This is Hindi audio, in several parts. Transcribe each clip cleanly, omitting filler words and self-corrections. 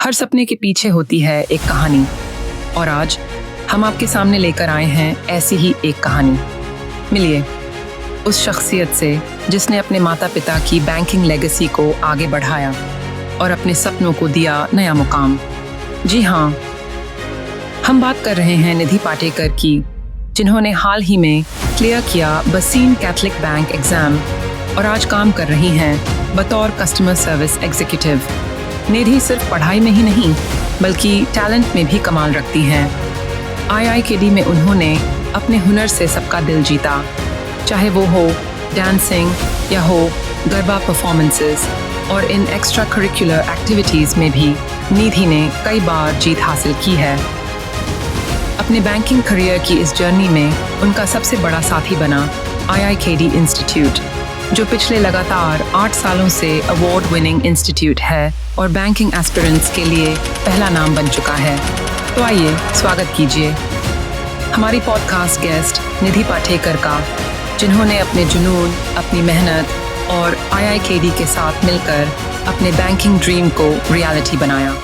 हर सपने के पीछे होती है एक कहानी और आज हम आपके सामने लेकर आए हैं ऐसी ही एक कहानी। मिलिए उस शख्सियत से जिसने अपने माता पिता की बैंकिंग लेगेसी को आगे बढ़ाया और अपने सपनों को दिया नया मुकाम। जी हाँ, हम बात कर रहे हैं निधि पाटेकर की, जिन्होंने हाल ही में क्लियर किया बसीन कैथलिक बैंक एग्जाम और आज काम कर रही हैं बतौर कस्टमर सर्विस एग्जीक्यूटिव। निधि सिर्फ पढ़ाई में ही नहीं बल्कि टैलेंट में भी कमाल रखती हैं। IIKD में उन्होंने अपने हुनर से सबका दिल जीता, चाहे वो हो डांसिंग या हो गरबा परफॉर्मेंसेस, और इन एक्स्ट्रा करिकुलर एक्टिविटीज़ में भी निधि ने कई बार जीत हासिल की है। अपने बैंकिंग करियर की इस जर्नी में उनका सबसे बड़ा साथी बना IIKD इंस्टीट्यूट, जो पिछले लगातार 8 सालों से अवार्ड विनिंग इंस्टीट्यूट है और बैंकिंग एस्पिरेंट्स के लिए पहला नाम बन चुका है। तो आइए स्वागत कीजिए हमारी पॉडकास्ट गेस्ट निधि पाटेकर का, जिन्होंने अपने जुनून, अपनी मेहनत और IIKD के साथ मिलकर अपने बैंकिंग ड्रीम को रियलिटी बनाया।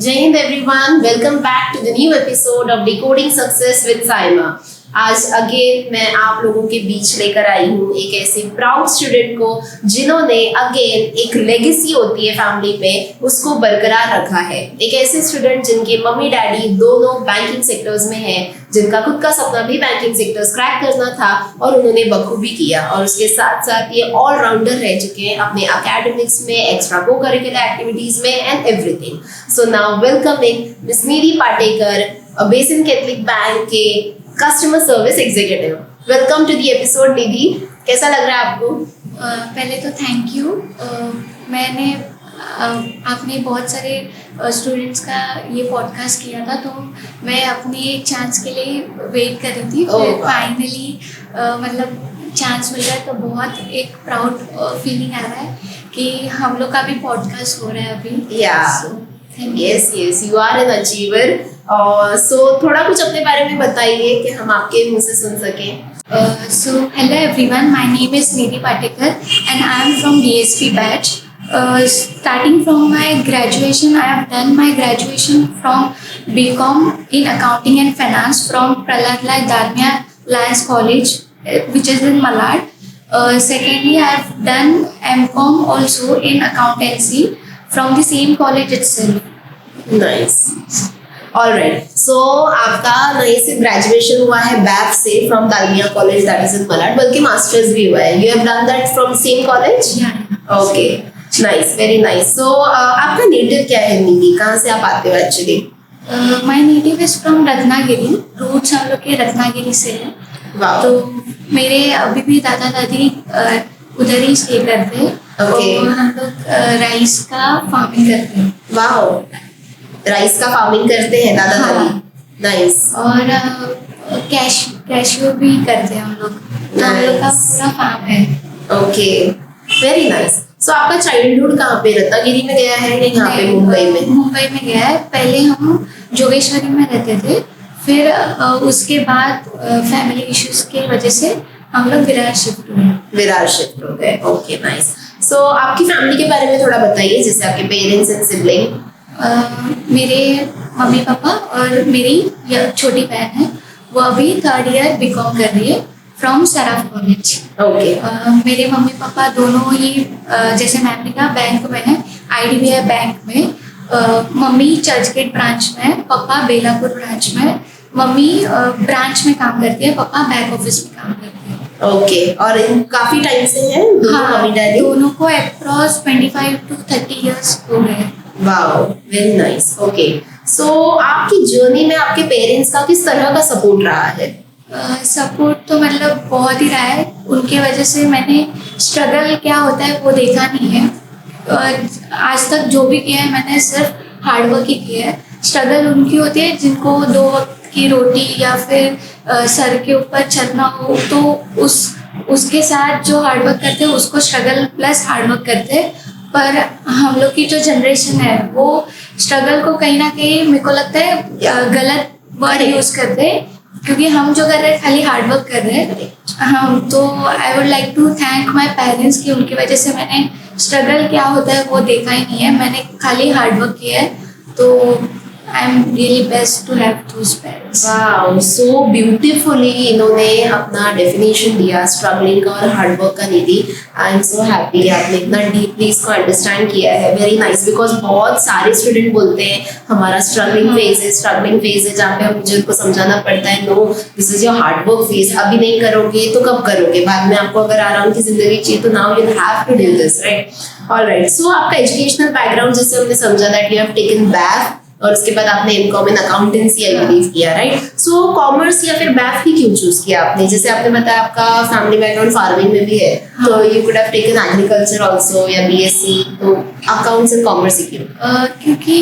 जय हिंद everyone, welcome back to the new episode of decoding success with Saima. आज अगेन मैं आप लोगों के बीच लेकर आई हूँ एक ऐसे प्राउड स्टूडेंट को जिन्होंने अगेन एक लेगेसी होती है फैमिली में, उसको बरकरार रखा है। एक ऐसे स्टूडेंट जिनके मम्मी डैडी दोनों बैंकिंग सेक्टर्स में हैं, जिनका खुद का सपना भी बैंकिंग सेक्टर्स क्रैक करना था और उन्होंने बखूबी किया, और उसके साथ साथ ये ऑलराउंडर रह चुके हैं अपने एकेडमिक्स में, एक्स्ट्रा को करिकुलर एक्टिविटीज में and everything. So now welcoming Miss Nidhi Patekar, Bassein Catholic Bank के customer service executive. Welcome to the episode Nidhi, कैसा लग रहा है आपको? पहले तो थैंक यू। आपने बहुत सारे स्टूडेंट्स का ये पॉडकास्ट किया था, तो मैं अपनी चांस के लिए वेट कर रही थी। फिर फाइनली मतलब चांस मिल रहा है, तो बहुत एक प्राउड फीलिंग आ रहा है कि हम लोग का भी पॉडकास्ट हो रहा है अभी। Yes, you are an achiever. So थोड़ा कुछ अपने बारे में बताइए कि हम आपके मुंह से सुन सकें। So hello everyone, my name is Nidhi Patekar and I am from DSP batch. Starting from my graduation, I have done my graduation from BCom in Accounting and Finance from Prahlad Dalmia Lions College, which is in Malad. Secondly, I have done MCom also in Accountancy from the same college itself. Nice. Alright, so आपका नए से ग्रेजुएशन हुआ है BAF से from Dalmia college, that is in Malad, बल्कि मास्टर्स भी हुआ है। You have done that from same college? Okay, nice, very nice. So आपका नेटिव क्या है निधि, कहाँ से आप आते हो actually? My native is from Ratnagiri. Roots हम लोग के रत्नागिरी से है। तो मेरे अभी भी दादा दादी उधर ही स्टे करते हैं। और हम लोग राइस का फार्मिंग करते हैं। वाओ, राइस का फार्मिंग करते हैं दादा दादी। नाइस। और कैशियो भी करते हैं हम लोग। तो हम लोग का पूरा फार्म है। Okay, very nice. सो आपका चाइल्डहुड कहाँ पे, रत्नागिरी में गया है या यहाँ पे मुंबई में? मुंबई में गया है। पहले हम जोगेश्वरी में रहते थे, फिर उसके बाद फैमिली इश्यूज की वजह से हम लोग विरार शिफ्ट हो गए। Okay, nice. सो आपकी फैमिली के बारे में थोड़ा बताइए, जैसे आपके पेरेंट्स एंड सिबलिंग। मेरे मम्मी पापा और मेरी छोटी बहन है, वो अभी 3rd ईयर BCom कर रही है फ्रॉम सराफ कॉलेज। ओके। मेरे मम्मी पापा दोनों ही जैसे मैम ने कहा बैंक में है, IDBI बैंक में। मम्मी चर्चगेट ब्रांच में है, पापा बेलापुर ब्रांच में है। मम्मी ब्रांच में काम करती है, पापा बैक ऑफिस में काम करते हैं। ओके, और काफी टाइम से हैं मम्मी डैडी? दोनों को अप्रॉक्स 25 to 30 ईयर्स हो गए। Wow, very nice. ओके, सो आपकी जर्नी में आपके पेरेंट्स का किस तरह का सपोर्ट रहा है? सपोर्ट तो मतलब बहुत ही रहा है। उनके वजह से मैंने स्ट्रगल क्या होता है वो देखा नहीं है। आज तक जो भी किया है मैंने सिर्फ हार्डवर्क ही किया है। स्ट्रगल उनकी होती है जिनको 2 वक्त की रोटी या फिर सर के ऊपर चलना हो, तो उसके साथ जो हार्डवर्क करते हैं उसको स्ट्रगल प्लस हार्डवर्क करते हैं। पर हम लोग की जो जनरेशन है वो स्ट्रगल को कहीं ना कहीं मेरे को लगता है गलत वर्ड यूज करते हैं, क्योंकि हम जो कर रहे हैं खाली हार्डवर्क कर रहे हैं। हम तो I would like to thank my parents की उनकी वजह से मैंने स्ट्रगल क्या होता है वो देखा ही नहीं है, मैंने खाली हार्डवर्क किया है। तो I am really best to have those parents. Wow, so beautifully इन्होंने अपना डेफिनेशन दिया स्ट्रगलिंग का और हार्डवर्क का निधि। आई एम सो हैप्पी आपने इतना डीपली इसको अंडरस्टैंड किया है। वेरी नाइस, बिकॉज बहुत सारे स्टूडेंट बोलते हैं हमारा स्ट्रगलिंग फेज है जहाँ पे हम मुझे उनको समझाना पड़ता है no this is your hard work phase, अभी नहीं करोगे तो कब करोगे, बाद में आपको अगर आराम की जिंदगी चाहिए तो now you have to do this, right? Alright, so आपका एजुकेशनल बैकग्राउंड जैसे हमने समझा that you have taken back और उसके बाद आपने MCom in accountancy I believe किया, राइट? सो कॉमर्स या फिर मैथ ही क्यों चूज किया आपने? जैसे आपने बताया आपका फैमिली बैकग्राउंड फार्मिंग में भी है, तो you could have taken agriculture also या बीएससी, तो अकाउंट्स एंड कॉमर्स ही क्यों? क्योंकि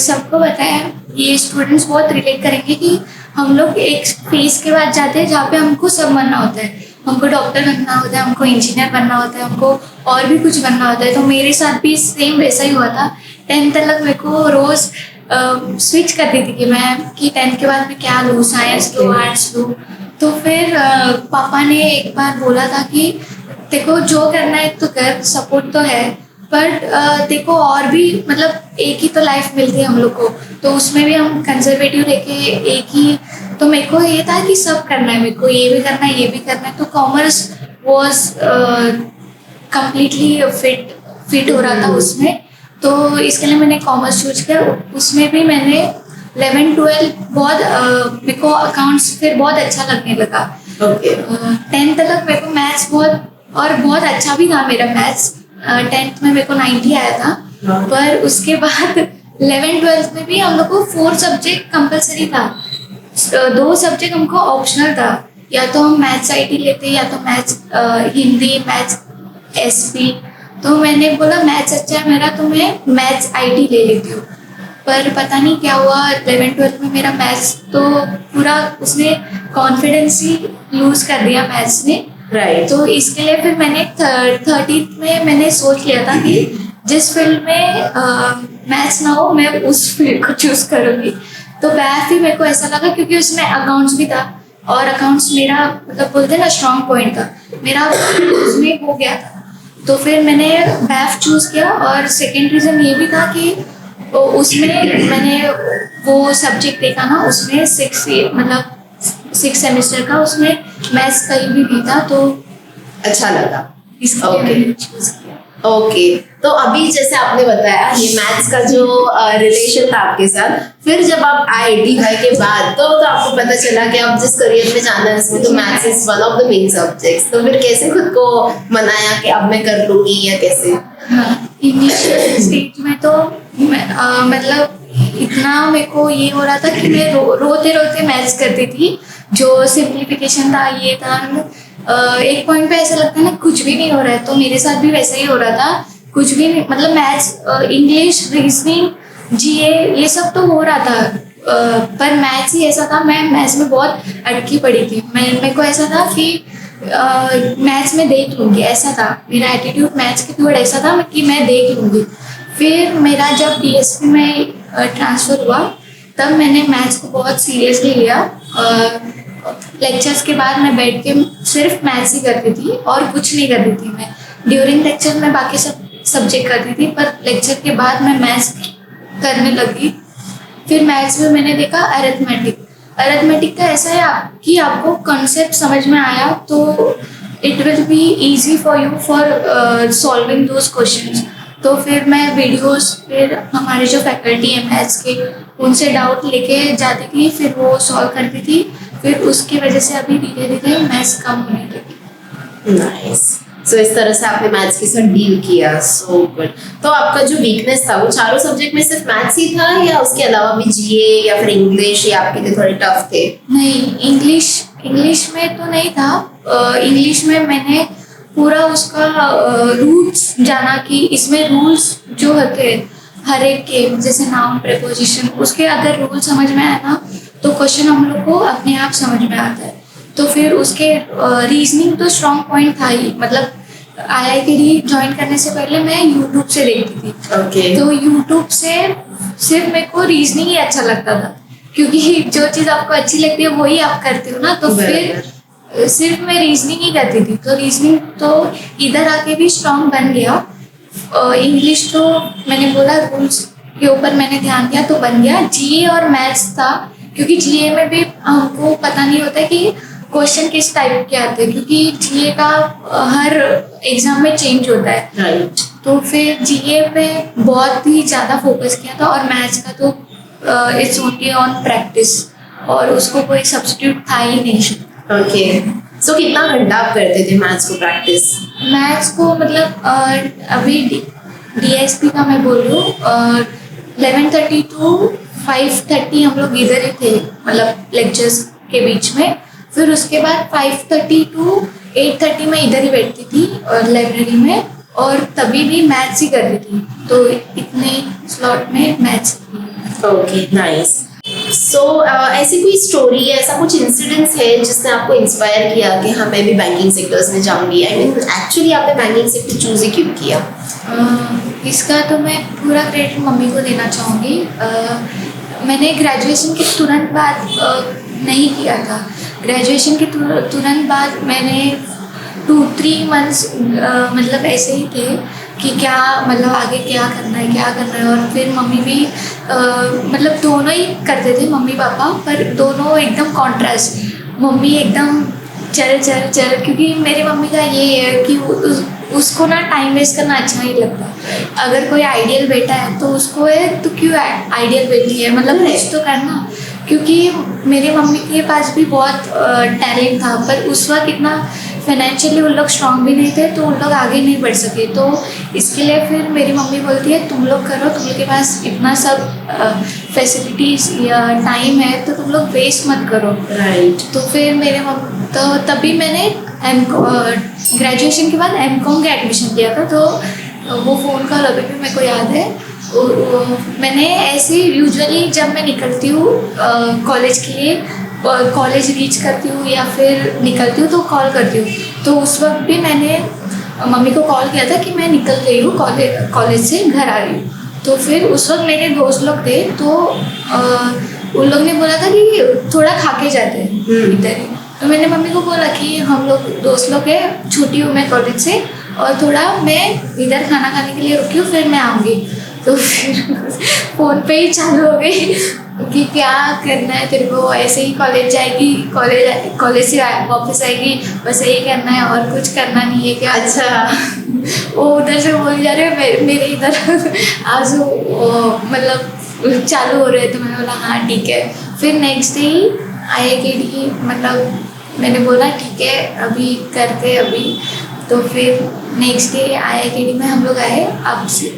सबको पता है, ये स्टूडेंट्स बहुत रिलेट करेंगे कि हम लोग एक फेज के बाद जाते हैं जहाँ पे हमको सब बनना होता है। हमको डॉक्टर बनना होता है, हमको इंजीनियर बनना होता है, हमको और भी कुछ बनना होता है। तो मेरे साथ भी सेम वैसा ही हुआ था। 10th तक मेरे को रोज़ स्विच करती थी कि मैं कि 10th के बाद मैं क्या लूँ, साइंस लूँ, आर्ट्स लूँ। तो फिर पापा ने एक बार बोला था कि देखो जो करना है तो कर, सपोर्ट तो है, बट देखो और भी मतलब एक ही तो लाइफ मिलती है हम लोग को, तो उसमें भी हम कंजर्वेटिव लेके एक ही। तो मेरे को ये था कि सब करना है, मेरे को ये भी करना है, ये भी करना है। तो कॉमर्स वॉज कम्प्लीटली फिट हो रहा था उसमें, तो इसके लिए मैंने कॉमर्स चूज किया। उसमें भी मैंने 11-12 बहुत मेरे को अकाउंट्स फिर बहुत अच्छा लगने लगा। ओके, 10th तक मेरे को मैथ्स बहुत अच्छा भी था मेरा मैथ्स। 10th में मेरे को 90 आया था, पर उसके बाद 11-12 में भी हम लोग को 4 सब्जेक्ट कंपलसरी था, 2 सब्जेक्ट हमको ऑप्शनल था। या तो हम मैथ्स आईटी लेते या तो मैथ्स हिंदी, मैथ्स एसपी। तो मैंने बोला मैथ्स अच्छा है मेरा, तो मैं मैथ्स आईटी ले लेती हूँ। पर पता नहीं क्या हुआ 11-12 में मेरा मैथ्स तो पूरा उसने कॉन्फिडेंस ही लूज कर दिया मैथ्स ने, राइट? तो इसके लिए फिर मैंने 30th में मैंने सोच लिया था कि जिस फील्ड में मैथ्स ना हो मैं उस फील्ड को चूज करूँगी। तो मैथ ही मेरे को ऐसा लगा क्योंकि उसमें अकाउंट्स भी था और अकाउंट्स मेरा मतलब बोलते हैं ना स्ट्रॉन्ग पॉइंट था मेरा, उसमें हो गया था। तो फिर मैंने मैथ चूज किया। और सेकेंड रीज़न ये भी था कि उसमें मैंने वो सब्जेक्ट देखा ना, उसमें 6 सेमेस्टर का उसमें मैथ्स कहीं भी नहीं था, तो अच्छा लगा, इसलिए Okay. मैंने चूज किया। ओके, तो अभी जैसे आपने बताया ये मैथ्स का जो रिलेशन था आपके साथ, फिर जब आप आए DY के बाद तो आपको पता चला कि आप जिस करियर में जाना है उसमें तो maths is one of the main subjects. तो फिर कैसे खुद को मनाया कि अब मैं कर लूंगी या कैसे? हाँ, इनिशियल स्टेज में तो मतलब इतना मेरे को ये हो रहा था कि मैं रोते रोते मैथ्स करती थी। जो सिंप्लीफिकेशन था ये था, एक पॉइंट पे ऐसा लगता है ना कुछ भी नहीं हो रहा है, तो मेरे साथ भी वैसा ही हो रहा था। कुछ भी नहीं, मतलब मैथ्स, इंग्लिश, रीजनिंग, जीए ये सब तो हो रहा था, पर मैथ्स ही ऐसा था, मैं मैथ्स में बहुत अटकी पड़ी थी। मेरे को ऐसा था कि मैथ्स में देख लूँगी, ऐसा था मेरा एटीट्यूड मैथ्स के टुवर्ड, ऐसा था कि मैं देख लूँगी। फिर मेरा जब DSP में ट्रांसफ़र हुआ तब मैंने मैथ्स को बहुत सीरियसली लिया। लेक्चर्स के बाद मैं बैठ के सिर्फ मैथ्स ही करती थी और कुछ नहीं करती थी। मैं ड्यूरिंग लेक्चर में बाकी सब सब्जेक्ट करती थी, पर लेक्चर के बाद मैं मैथ्स करने लगी। फिर मैथ्स में मैंने देखा अरिथमेटिक का ऐसा है कि आपको कॉन्सेप्ट समझ में आया तो it will be easy for you for solving those questions. तो फिर मैं वीडियोस, फिर हमारे जो फैकल्टी है मैथ्स के, उनसे डाउट लेके जाती थी, फिर वो सॉल्व करती थी। फिर उसकी वजह से अभी धीरे धीरे मैथ्स कम होने लगी। नाइस, सो इस तरह से आपने मैथ्स के साथ डील किया, सो गुड। तो आपका जो वीकनेस था वो चारों सब्जेक्ट में सिर्फ मैथ्स ही था या उसके अलावा भी जीए या फिर इंग्लिश या आपके लिए थोड़े टफ थे? नहीं, इंग्लिश में तो नहीं था। इंग्लिश में मैंने पूरा उसका रूट्स जाना कि इसमें रूल्स जो होते हैं हर एक के, जैसे नाउन, प्रीपोजिशन, उसके अगर रूल समझ में आया ना तो क्वेश्चन हम लोग को अपने आप समझ में आता है। तो फिर उसके रीजनिंग तो स्ट्रॉन्ग पॉइंट था ही, मतलब IITD ज्वाइन करने से पहले मैं यूट्यूब से देखती थी। Okay. तो यूट्यूब से सिर्फ मेरे को रीजनिंग ही अच्छा लगता था, क्योंकि जो चीज़ आपको अच्छी लगती है वही आप करते हो ना। तो फिर सिर्फ मैं रीजनिंग ही करती थी, तो रीजनिंग तो इधर आके भी स्ट्रॉन्ग बन गया। इंग्लिश तो मैंने बोला रूल्स के ऊपर मैंने ध्यान दिया तो बन गया। जीए और मैथ्स था, क्योंकि जीए में भी हमको पता नहीं होता कि क्वेश्चन किस टाइप के आते हैं, क्योंकि जीए का हर एग्जाम में चेंज होता है। राइट। तो फिर जीए पे बहुत ही ज़्यादा फोकस किया था, और मैथ्स का तो इट्स ओनली ऑन प्रैक्टिस, और उसको कोई सब्स्टिट्यूट था ही नहीं। ओके, सो कितना घंटा आप करते थे मैथ्स को प्रैक्टिस? मैथ्स को मतलब अभी डीएसपी का मैं बोल रही हूँ, 11:30 to 5:30 हम लोग इधर ही थे, मतलब लेक्चर्स के बीच में। फिर उसके बाद 5:30 to 8:30 में इधर ही बैठती थी लाइब्रेरी में, और तभी भी मैथ्स ही करती थी, तो इतने स्लॉट में मैथ्स। Okay, nice. सो ऐसी कोई स्टोरी, ऐसा कुछ इंसिडेंट्स है जिसने आपको इंस्पायर किया कि हाँ मैं भी बैंकिंग सेक्टर्स में जाऊंगी? आई मीन एक्चुअली आपने बैंकिंग सेक्टर चूज ही क्यों किया? इसका तो मैं पूरा क्रेडिट मम्मी को देना चाहूँगी। मैंने ग्रेजुएशन के तुरंत बाद नहीं किया था। ग्रेजुएशन के तुरंत बाद मैंने 2-3 मंथ्स मतलब ऐसे ही थे कि क्या मतलब आगे क्या करना है। और फिर मम्मी भी मतलब दोनों ही करते थे, मम्मी पापा, पर दोनों एकदम कॉन्ट्रास्ट। मम्मी एकदम चल, क्योंकि मेरी मम्मी का ये है कि उसको ना टाइम वेस्ट करना अच्छा नहीं लगता। अगर कोई आइडियल बेटा है तो उसको है तो क्यों आइडियल बेटी है, मतलब कुछ तो करना। क्योंकि मेरी मम्मी के पास भी बहुत टैलेंट था, पर उस वक्त इतना फाइनेंशियली उन लोग स्ट्रांग भी नहीं थे, तो उन लोग आगे नहीं बढ़ सके। तो इसके लिए फिर मेरी मम्मी बोलती है तुम लोग करो, तुम लोग के पास इतना सब फैसिलिटीज़ या टाइम है, तो तुम लोग वेस्ट मत करो। राइट। तो फिर मेरे तो तभी मैंने ग्रेजुएशन के बाद एमकॉम का एडमिशन लिया था। तो वो फ़ोन कॉल अभी भी मेरे को याद है। मैंने ऐसे यूजुअली जब मैं निकलती हूँ कॉलेज के लिए, कॉलेज रीच करती हूँ या फिर निकलती हूँ तो कॉल करती हूँ। तो उस वक्त भी मैंने मम्मी को कॉल किया था कि मैं निकल गई हूँ, कॉलेज से घर आ रही हूँ। तो फिर उस वक्त मेरे दोस्त लोग थे, तो उन लोग ने बोला था कि थोड़ा खा के जाते हैं इधर ही। तो मैंने मम्मी को बोला कि हम लोग दोस्त लोग हैं, छुट्टी हूँ मैं कॉलेज से, और थोड़ा मैं इधर खाना खाने के लिए रुकी हूँ, फिर मैं आऊँगी। तो फिर फ़ोन पे ही चालू हो गई कि क्या करना है तेरे को, ऐसे ही कॉलेज जाएगी, कॉलेज से वापस आएगी, बस यही करना है और कुछ करना नहीं है क्या? अच्छा। वो उधर से बोल जा रहे हैं, मेरे इधर आंसू मतलब चालू हो रहे, तो मैंने बोला हाँ ठीक है। फिर नेक्स्ट डे ही IIKD मतलब मैंने बोला ठीक है अभी करते अभी। तो फिर नेक्स्ट डे IIKD में हम लोग आए।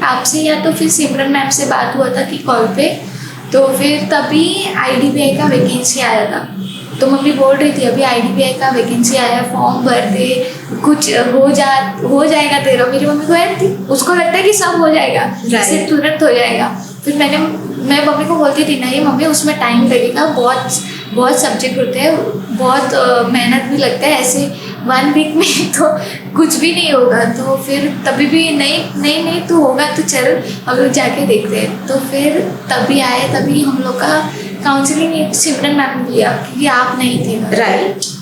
आपसे या तो फिर सिमरन मैम से बात हुआ था कि कॉल पे, तो फिर तभी IDBI का वैकेंसी आया था। तो मम्मी बोल रही थी अभी IDBI का वैकेंसी आया, फॉर्म भर दे, कुछ हो जाएगा तेरा। मेरी मम्मी को है, उसको लगता है कि सब हो जाएगा, जैसे तुरंत हो जाएगा। फिर मैं मम्मी को बोलती थी नहीं मम्मी उसमें टाइम लगेगा, बहुत सब्जेक्ट होते हैं, बहुत मेहनत भी लगता है, ऐसे 1 वीक में तो कुछ भी नहीं होगा। तो फिर तभी भी नहीं तो होगा, तो चल हम लोग जाके देखते हैं। तो फिर तभी आए, तभी हम लोग का काउंसलिंग सिमरन मैम ने लिया, क्योंकि आप नहीं थे। राइट।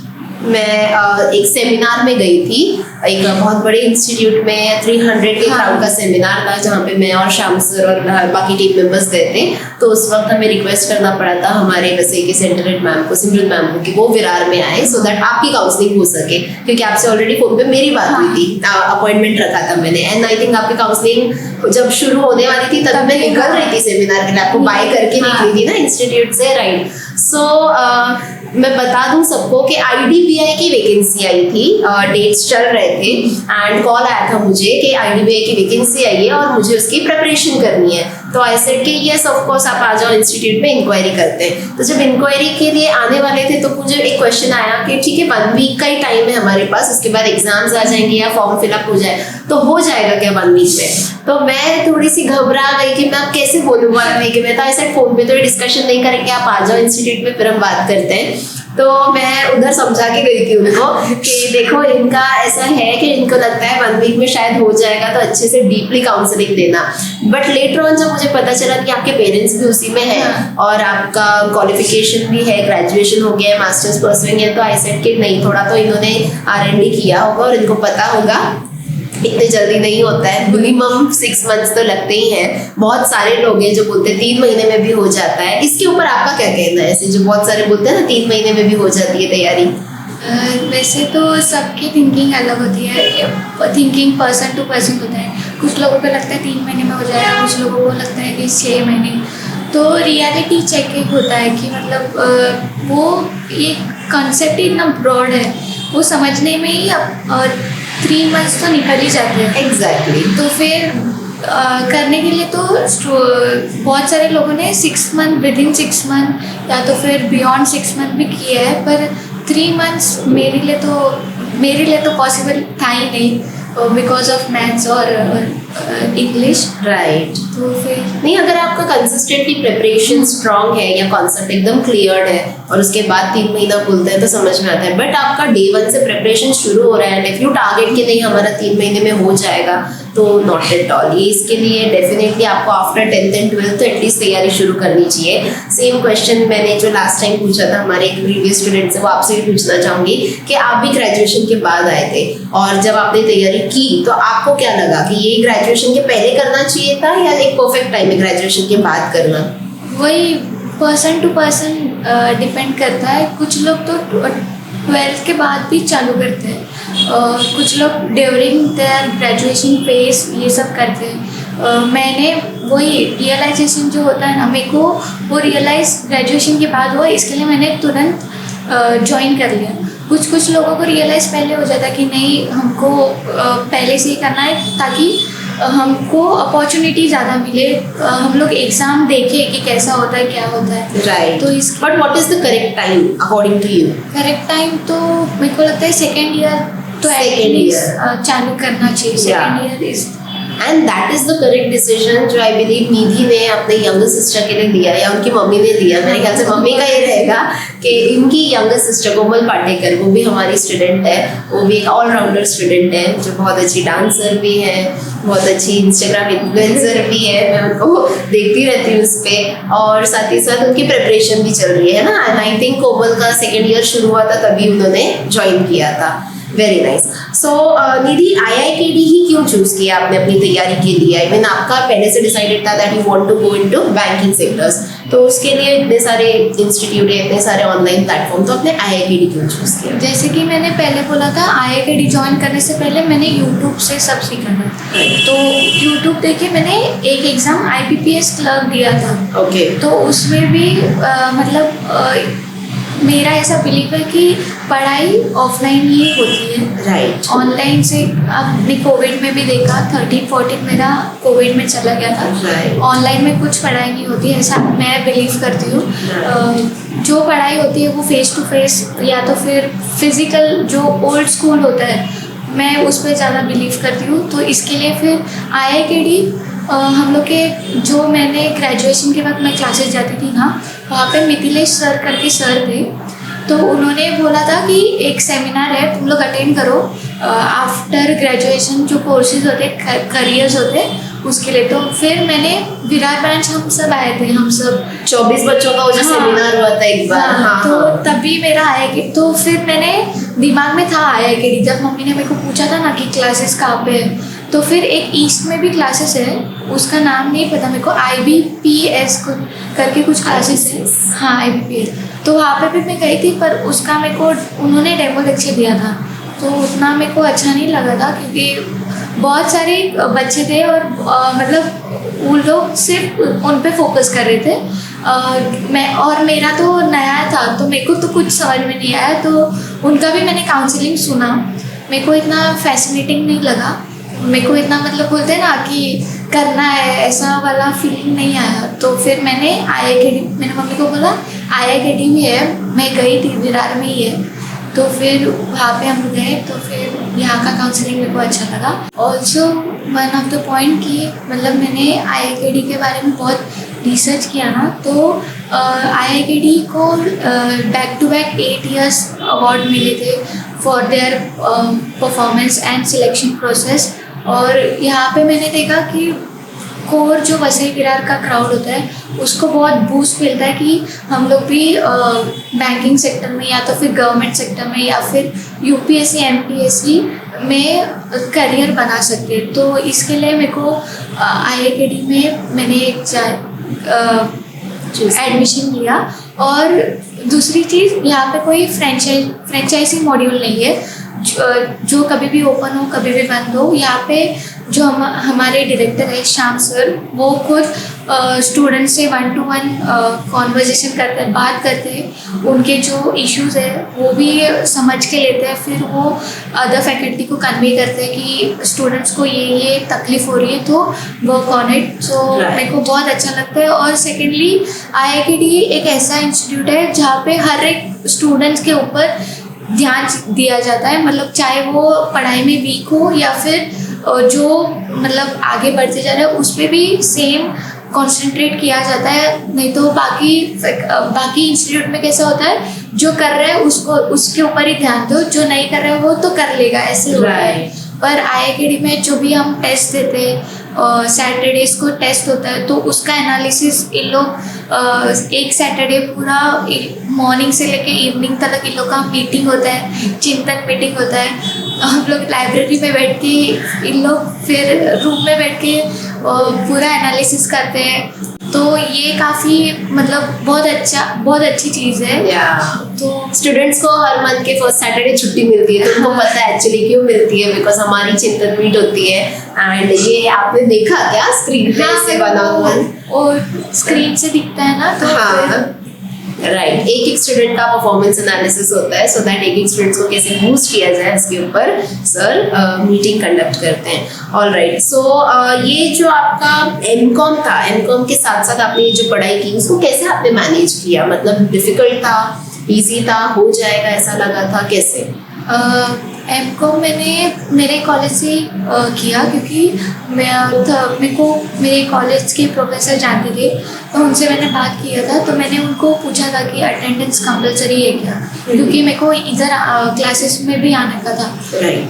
मैं एक सेमिनार में गई थी, एक बहुत बड़े इंस्टीट्यूट में 300 के क्राउड का सेमिनार था, जहाँ पे मैं और श्याम सर और बाकी टीम मेंबर्स गए थे। तो उस वक्त हमें रिक्वेस्ट करना पड़ा था हमारे वैसे के सेंटर हेड मैम को, सिमरन मैम को, कि वो विरार में आए सो दैट आपकी काउंसलिंग हो सके, क्योंकि आपसे ऑलरेडी फोन पे मेरी बात हुई थी, अपॉइंटमेंट रखा था मैंने। एंड आई थिंक आपकी काउंसलिंग जब शुरू होने वाली थी तब मैं निकल रही थी सेमिनार के लिए, आपको बाय करके निकली थी ना इंस्टीट्यूट से। राइट। सो मैं बता दूं सबको कि IDBI की वैकेंसी आई थी, डेट्स चल रहे थे, एंड कॉल आया था मुझे कि IDBI की वैकेंसी आई है और मुझे उसकी प्रिपरेशन करनी है। तो आई सेड कि यस ऑफ कोर्स आप आ जाओ इंस्टीट्यूट में, इंक्वायरी करते हैं। तो जब इंक्वायरी के लिए आने वाले थे तो मुझे एक क्वेश्चन आया कि ठीक है 1 वीक का ही टाइम है हमारे पास, उसके बाद एग्जाम्स आ जाएंगे या फॉर्म फिलअप हो जाए, तो हो जाएगा क्या 1 वीक में? तो मैं थोड़ी सी घबरा गई कि मैं अब कैसे बोलूँ 1 वीक में। तो ऐसे फोन पे तो डिस्कशन नहीं करेंगे, आप आ जाओ इंस्टीट्यूट में फिर हम बात करते हैं। तो मैं उधर समझा के गई थी उनको कि देखो इनका ऐसा है कि इनको लगता है 1 वीक में शायद हो जाएगा, तो अच्छे से डीपली काउंसलिंग देना। बट लेटर ऑन जब मुझे पता चला कि आपके पेरेंट्स भी उसी में है और आपका क्वालिफिकेशन भी है, ग्रेजुएशन हो गया है, मास्टर्स परसुइंग है, तो आई सेड कि नहीं, थोड़ा तो इन्होंने R&D किया होगा और इनको पता होगा इतने जल्दी नहीं होता है, मिनिमम 6 मंथ्स तो लगते ही हैं। बहुत सारे लोग हैं जो बोलते हैं 3 महीने में भी हो जाता है। इसके ऊपर आपका क्या कहना है? ऐसे जो बहुत सारे बोलते हैं ना 3 महीने में भी हो जाती है तैयारी। वैसे तो सबकी थिंकिंग अलग होती है, थिंकिंग पर्सन टू पर्सन होता है। कुछ लोगों को लगता है 3 महीने में हो जाएगा, कुछ लोगों को लगता है कि 6 महीने। तो रियलिटी चेक एक होता है कि मतलब वो ये कॉन्सेप्ट ही इतना ब्रॉड है, वो समझने में ही अब 3 मंथ्स तो निकल ही जाते हैं। एग्जैक्टली। तो फिर करने के लिए तो बहुत सारे लोगों ने 6 मंथ, विदिन 6 मंथ या तो फिर बियॉन्ड 6 मंथ भी किया है, पर 3 मंथ्स मेरे लिए तो पॉसिबल था ही नहीं, बिकॉज ऑफ मैथ्स और इंग्लिश। राइट। तो फिर नहीं, अगर आपका कंसिस्टेंटली प्रिपरेशन स्ट्रांग है या कॉन्सेप्ट एकदम क्लियर है और उसके बाद 3 महीना बोलते हैं तो समझ में आता है। बट आपका डे 1 से प्रिपरेशन शुरू हो रहा है, इफ यू टारगेट कि नहीं हमारा 3 महीने में हो जाएगा, तो नॉट एट ऑल। ये इसके लिए डेफिनेटली आपको after 10th and 12th at least तैयारी शुरू करनी चाहिए। सेम क्वेश्चन मैंने जो लास्ट टाइम पूछा था हमारे एक प्रीवियस स्टूडेंट से, वो आपसे भी पूछना चाहूंगी कि आप भी ग्रेजुएशन के बाद आए थे और जब आपने तैयारी की तो आपको क्या लगा कि ये ग्रेजुएशन के पहले करना चाहिए था या एक परफेक्ट टाइम है ग्रेजुएशन के बाद करना? वही पर्सन टू पर्सन डिपेंड करता है। कुछ लोग तो 12th के बाद भी चालू करते हैं, कुछ लोग ड्यूरिंग देयर ग्रेजुएशन फेज ये सब करते हैं। मैंने वही रियलाइजेशन जो होता है ना, मेरे को वो रियलाइज ग्रेजुएशन के बाद हुआ, इसके लिए मैंने तुरंत ज्वाइन कर लिया। कुछ लोगों को रियलाइज़ पहले हो जाता है कि नहीं हमको पहले से ही करना है ताकि हमको अपॉर्चुनिटी ज़्यादा मिले, हम लोग एग्ज़ाम देखें कि कैसा होता है क्या होता है। राइट। तो इस but what is the correct time according to you? Correct time तो मेरे को लगता है सेकेंड ईयर तो Second एटलीस्ट चालू करना चाहिए। Second year is and that is the correct decision जो आई बिलीव निधि ने अपने यंगर सिस्टर के लिए लिया या उनकी मम्मी ने लिया। मेरे ख्याल से मम्मी का ये रहेगा कि इनकी यंगर सिस्टर कोमल पाटेकर, वो भी हमारी स्टूडेंट है, वो भी एक ऑलराउंडर स्टूडेंट है जो बहुत अच्छी डांसर भी है, बहुत अच्छी इंस्टाग्राम इन्फ्लुएंसर भी है। मैं उनको देखती रहती हूँ उस पर, और साथ ही साथ उनकी प्रिपरेशन भी चल रही है ना। एंड आई थिंक कोमल का सेकेंड ईयर शुरू हुआ था तभी उन्होंने ज्वाइन किया था। Very nice. So Nidhi, IITD ही क्यों चूज किया आपने अपनी तैयारी के लिए? आई मीन आपका पहले से डिसाइडेड था that you want to go into banking sectors, तो उसके लिए इतने सारे इंस्टीट्यूट है, इतने सारे ऑनलाइन प्लेटफॉर्म, तो आपने IITD क्यों चूज किया? जैसे कि मैंने पहले बोला था, IITD ज्वाइन करने से पहले मैंने यूट्यूब से सब सीखा था। तो यूट्यूब देखे मैंने एक एग्ज़ाम IBPS क्लर्क दिया था। ओके। तो उसमें भी मतलब मेरा ऐसा बिलीव है कि पढ़ाई ऑफलाइन ही होती है। राइट। ऑनलाइन से आपने कोविड में भी देखा, 13-14 मेरा कोविड में चला गया था। Right. ऑनलाइन में कुछ पढ़ाई नहीं होती है, ऐसा मैं बिलीव करती हूँ। जो पढ़ाई होती है वो फेस टू फेस या तो फिर फिजिकल जो ओल्ड स्कूल होता है, मैं उस पर ज़्यादा बिलीव करती हूँ। तो इसके लिए फिर IITD हम लोग के जो मैंने ग्रेजुएशन के बाद मैं क्लासेस जाती थी ना, वहाँ पे मिथिलेश सर करके सर थे, तो उन्होंने बोला था कि एक सेमिनार है तुम लोग अटेंड करो आफ्टर ग्रेजुएशन, जो कोर्सेज होते हैं करियर्स होते हैं उसके लिए। तो फिर मैंने विरार ब्रांच हम सब आए थे, हम सब 24 बच्चों का वो जो हाँ, सेमिनार हुआ था एक बार। हाँ, तो तभी मेरा IITD, तो फिर मैंने दिमाग में था IITD। जब मम्मी ने मेरे को पूछा था ना कि क्लासेस कहाँ पे है, तो फिर एक ईस्ट में भी क्लासेस है, उसका नाम नहीं पता मेरे को, IBPS करके कुछ क्लासेस है। हाँ, IBPS। तो वहाँ पे भी मैं गई थी, पर उसका मेरे को उन्होंने डेमो लेक्चर दिया था, तो उतना मेरे को अच्छा नहीं लगा था क्योंकि बहुत सारे बच्चे थे और मतलब वो लोग सिर्फ उन पे फोकस कर रहे थे। मेरा तो नया था, तो मेरे को तो कुछ समझ में नहीं आया। तो उनका भी मैंने काउंसलिंग सुना, मेरे को इतना फैसिनेटिंग नहीं लगा, मेरे को इतना मतलब बोलते हैं ना कि करना है, ऐसा वाला फीलिंग नहीं आया। तो फिर मैंने मैंने मम्मी को बोला IITD में है, मैं गई थी, विरार में ही है। तो फिर वहाँ पे हम गए, तो फिर यहाँ का काउंसलिंग मेरे को अच्छा लगा। Also one of the point कि मतलब मैंने IITD के बारे में बहुत रिसर्च किया ना, तो IITD को back to back 8 years award मिले थे for their performance and selection process. और यहाँ पे मैंने देखा कि कोर जो वसई विरार का क्राउड होता है उसको बहुत बूस्ट मिलता है कि हम लोग भी बैंकिंग सेक्टर में या तो फिर गवर्नमेंट सेक्टर में या फिर UPSC MPSC मैं करियर बना सकती हूँ। तो इसके लिए मेरे को IIKD में मैंने एडमिशन लिया। और दूसरी चीज़, यहाँ पे कोई फ्रेंचाइजी मॉड्यूल नहीं है जो कभी भी ओपन हो कभी भी बंद हो। यहाँ पे जो हमारे डायरेक्टर है श्याम सर, वो खुद स्टूडेंट से 1-to-1 कॉन्वर्जेसन करते हैं, बात करते हैं, उनके जो इश्यूज है वो भी समझ के लेते हैं, फिर वो अदर फैकल्टी को कन्वे करते हैं कि स्टूडेंट्स को ये तकलीफ हो रही है तो वर्क ऑन इट। सो मेरे को बहुत अच्छा लगता है। और सेकेंडली IIKD एक ऐसा इंस्टीट्यूट है जहाँ पे हर एक स्टूडेंट्स के ऊपर ध्यान दिया जाता है, मतलब चाहे वो पढ़ाई में वीक हो या फिर जो मतलब आगे बढ़ते जा रहे हैं उस पर भी सेम कंसंट्रेट किया जाता है। नहीं तो बाकी इंस्टीट्यूट में कैसा होता है, जो कर रहे हैं उसको उसके ऊपर ही ध्यान दो, जो नहीं कर रहे हैं वो तो कर लेगा, ऐसे होता है। पर IIKD में जो भी हम टेस्ट देते हैं, सैटरडेज को टेस्ट होता है, तो उसका एनालिसिस इन लोग एक सैटरडे पूरा मॉर्निंग से लेके इवनिंग तक इन लोग का मीटिंग होता है, चिंतन मीटिंग होता है। हम लोग लाइब्रेरी में बैठ के, इन लोग फिर रूम में बैठ के पूरा एनालिसिस करते हैं। तो ये काफ़ी मतलब बहुत अच्छी चीज़ है। तो स्टूडेंट्स को हर मंथ के फर्स्ट सैटरडे छुट्टी मिलती है, तो उनको पता है एक्चुअली क्यों मिलती है, बिकॉज हमारी चिंतन मीट होती है। एंड ये आपने देखा क्या स्क्रीन पे से बना हुआ और स्क्रीन से दिखता है ना, तो हाँ राइट, एक स्टूडेंट का परफॉर्मेंस एनालिसिस होता है, सो दैट एक स्टूडेंट्स को कैसे बूस्ट किया जाए इसके ऊपर सर मीटिंग कंडक्ट करते हैं। ऑल राइट, सो ये जो आपका MCOM था, MCOM के साथ साथ आपने ये जो पढ़ाई की उसको कैसे आपने मैनेज किया, मतलब डिफिकल्ट था, इजी था, हो जाएगा ऐसा लगा था, कैसे? MCOM मैंने मेरे कॉलेज से किया, क्योंकि मेरे को मेरे कॉलेज के प्रोफेसर जानते थे, तो उनसे मैंने बात किया था। तो मैंने उनको पूछा था कि अटेंडेंस कंपलसरी है क्या, क्योंकि मेरे को इधर क्लासेस में भी आने का था।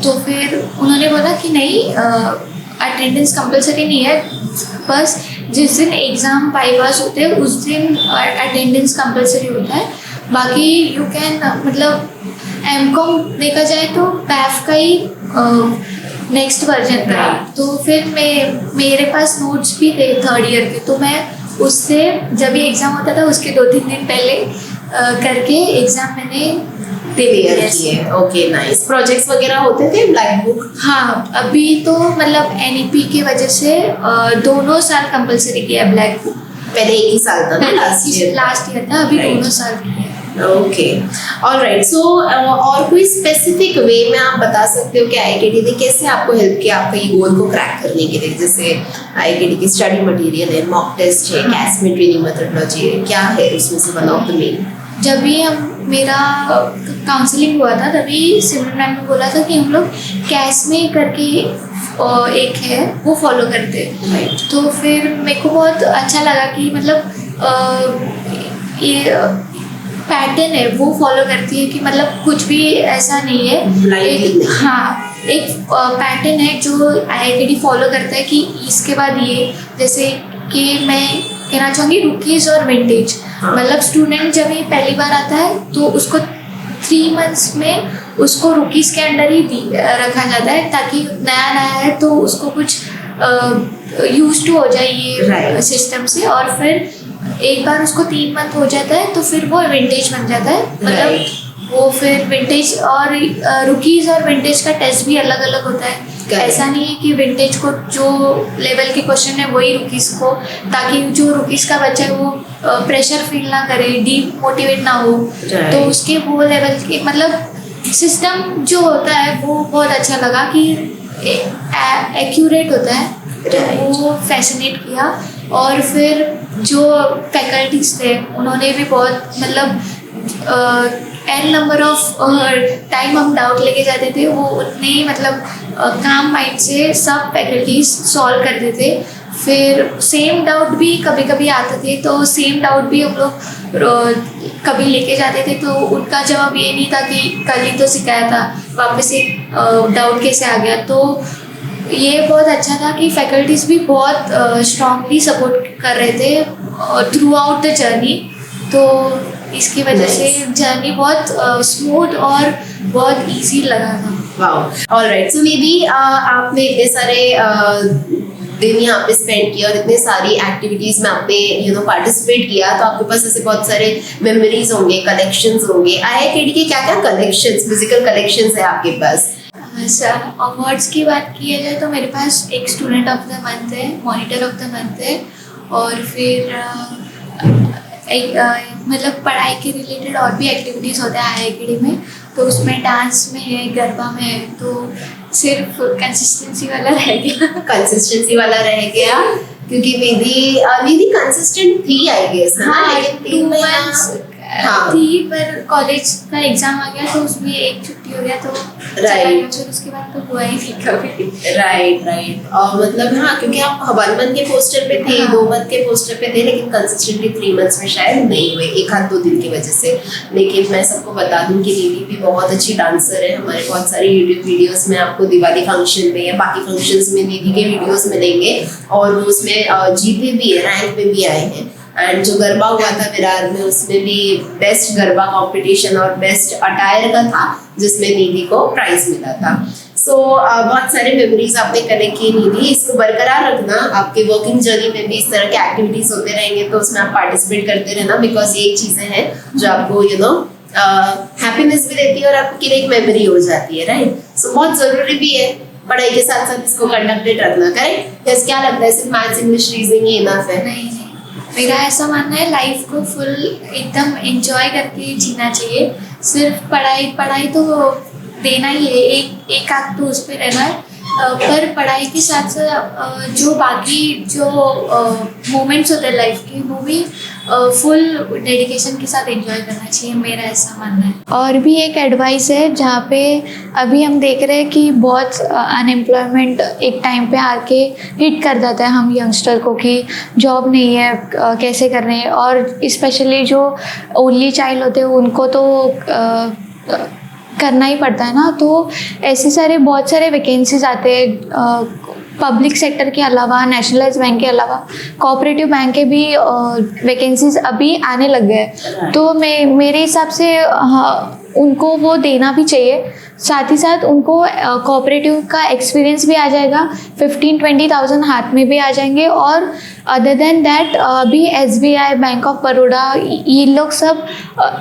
तो फिर उन्होंने बोला कि नहीं, अटेंडेंस कंपलसरी नहीं है, बस जिस दिन एग्ज़ाम वाइवास होते हैं उस दिन अटेंडेंस कंपलसरी होता है, बाकी यू कैन मतलब MCOM देखा जाए तो PAF का ही नेक्स्ट वर्जन था। तो फिर मेरे पास नोट्स भी थे 3rd ईयर के, तो मैं उससे जब ये एग्ज़ाम होता था उसके 2-3 दिन पहले करके एग्ज़ाम मैंने दे दिया। Okay nice. प्रोजेक्ट्स वगैरह होते थे, ब्लैक बुक? हाँ, अभी तो मतलब NEP की वजह से दोनों साल कंपलसरी किया ब्लैक बुक। पहले एक ही साल था ना, लास्ट ईयर था, अभी दोनों साल किया। Okay, all right. सो और कोई स्पेसिफिक वे में आप बता सकते हो कि IIKD ने कैसे आपको हेल्प किया आपका ये गोल को क्रैक करने के लिए? जैसे IIKD की स्टडी मटेरियल है, मॉक टेस्ट है, कैस में ट्रेनिंग मेथोडोलॉजी है, क्या है उसमें से वन ऑफ द मेन? जब भी मेरा काउंसलिंग हुआ था तभी सिमरन मैम ने बोला था कि हम लोग कैस में करके एक है वो फॉलो करते हैं। तो फिर मेरे को बहुत अच्छा लगा कि मतलब ये पैटर्न है वो फॉलो करती है, कि मतलब कुछ भी ऐसा नहीं है, हाँ एक पैटर्न है जो IIKD फॉलो करता है कि इसके बाद ये, जैसे कि मैं कहना चाहूँगी रुकीज़ और विंटेज। मतलब स्टूडेंट जब ये पहली बार आता है तो उसको 3 मंथ्स में उसको रुकीज़ के अंडर ही रखा जाता है, ताकि नया है तो उसको कुछ यूज टू हो जाए ये सिस्टम से। और फिर एक बार उसको 3 मंथ हो जाता है तो फिर वो विंटेज बन जाता है। मतलब वो फिर विंटेज और रुकीज़ और विंटेज का टेस्ट भी अलग अलग होता है। ऐसा नहीं है कि विंटेज को जो लेवल के क्वेश्चन है वही रुकीज़ को, ताकि जो रुकीज़ का बच्चा है वो प्रेशर फील ना करे, डीमोटिवेट ना हो। तो उसके वो लेवल के मतलब सिस्टम जो होता है वो बहुत अच्छा लगा कि एक्यूरेट होता है, तो वो फैसिनेट किया। और फिर जो फैकल्टीज थे उन्होंने भी बहुत मतलब n नंबर ऑफ टाइम हम डाउट लेके जाते थे, वो उतने ही मतलब काम माइंड से सब फैकल्टीज सॉल्व करते थे। फिर सेम डाउट भी कभी कभी आते थे, तो सेम डाउट भी हम लोग कभी लेके जाते थे, तो उनका जवाब ये नहीं था कि कल ही तो सिखाया था, वापस एक डाउट कैसे आ गया। तो ये बहुत अच्छा था कि फैकल्टीज़ भी बहुत स्ट्रांगली सपोर्ट कर रहे थे थ्रू आउट द जर्नी। तो इसकी वजह से जर्नी बहुत स्मूथ और बहुत इजी लगा था। Wow, alright. So may be आपने इतने सारे दिन यहाँ पे स्पेंड किया और इतने सारी एक्टिविटीज में आपने पार्टिसिपेट किया, तो आपके पास ऐसे बहुत सारे मेमोरीज होंगे, कलेक्शंस होंगे। IIKD के क्या क्या कलेक्शंस, फिजिकल कलेक्शंस है आपके पास? सर, अवार्ड्स की बात की जाए तो मेरे पास एक स्टूडेंट ऑफ द मंथ है, मॉनिटर ऑफ द मंथ है, और फिर एक मतलब पढ़ाई के रिलेटेड और भी एक्टिविटीज़ होते हैं IIKD में, तो उसमें डांस में है, गरबा में है, तो सिर्फ कंसिस्टेंसी वाला रह गया। कंसिस्टेंसी वाला रह गया, क्योंकि निधि कंसिस्टेंट थी आई गेस, हाँ, लेकिन 2 months हाँ। थी, पर कॉलेज का एग्जाम आ गया तो उसमें एक छुट्टी हो गया, तो Right. फिर उसके बाद तो हुआ ही नहीं कभी। राइट। और मतलब हाँ, क्योंकि आप 1 month के पोस्टर पे थे, हाँ। 2 month के पोस्टर पे थे, लेकिन कंसिस्टेंटली 3 months में शायद नहीं हुए, 1-2 दिन की वजह से। लेकिन मैं सबको बता दूं कि निधि भी बहुत अच्छी डांसर है। हमारे बहुत सारे यूट्यूब वीडियोस में आपको दिवाली फंक्शन में या बाकी फंक्शंस में निधि के वीडियोस मिलेंगे, और वो उसमें जीते भी है, रैंक पे भी आए हैं। एंड जो गरबा हुआ था विरार में, उसमें भी बेस्ट गरबा कंपटीशन और बेस्ट अटायर का था, जिसमें निधि को प्राइज मिला था। सो बहुत सारे मेमोरीज आपने कलेक्ट किए निधि, इसको बरकरार रखना। आपके वर्किंग जर्नी में भी इस तरह के एक्टिविटीज होते रहेंगे, तो उसमें आप पार्टिसिपेट करते रहना, बिकॉज ये चीजें हैं जो आपको हैप्पीनेस भी देती है और आपके लिए एक मेमोरी हो जाती है, राइट? सो बहुत जरूरी भी है पढ़ाई के साथ साथ इसको कंडक्टेड रखना, करेक्ट? जैसे क्या लगता है, सिर्फ मैथ्स इंग्लिश रीजनिंग ही इनफ है? नहीं, मेरा ऐसा मानना है लाइफ को फुल एकदम एंजॉय करके जीना चाहिए। सिर्फ पढ़ाई तो देना ही है, एक आध तो उस पर रहना है, पर पढ़ाई के साथ साथ जो बाकी जो मोमेंट्स होते हैं लाइफ के, वो भी फुल डेडिकेशन के साथ एंजॉय करना चाहिए, मेरा ऐसा मानना है। और भी एक एडवाइस है, जहाँ पे अभी हम देख रहे हैं कि बहुत अनएम्प्लॉयमेंट एक टाइम पे आके हिट कर जाता है हम यंगस्टर को कि जॉब नहीं है, कैसे कर रहे हैं, और स्पेशली जो ओनली चाइल्ड होते हैं उनको तो करना ही पड़ता है ना। तो ऐसे बहुत सारे वैकेंसीज आते हैं पब्लिक सेक्टर के अलावा, नेशनलाइज बैंक के अलावा कोऑपरेटिव बैंक के भी वैकेंसीज अभी आने लग गए। तो मेरे हिसाब से उनको वो देना भी चाहिए। साथ ही साथ उनको कोऑपरेटिव का एक्सपीरियंस भी आ जाएगा, 15-20,000 हाथ में भी आ जाएंगे। और अदर देन दैट अभी SBI, बैंक ऑफ बड़ौदा, ये लोग सब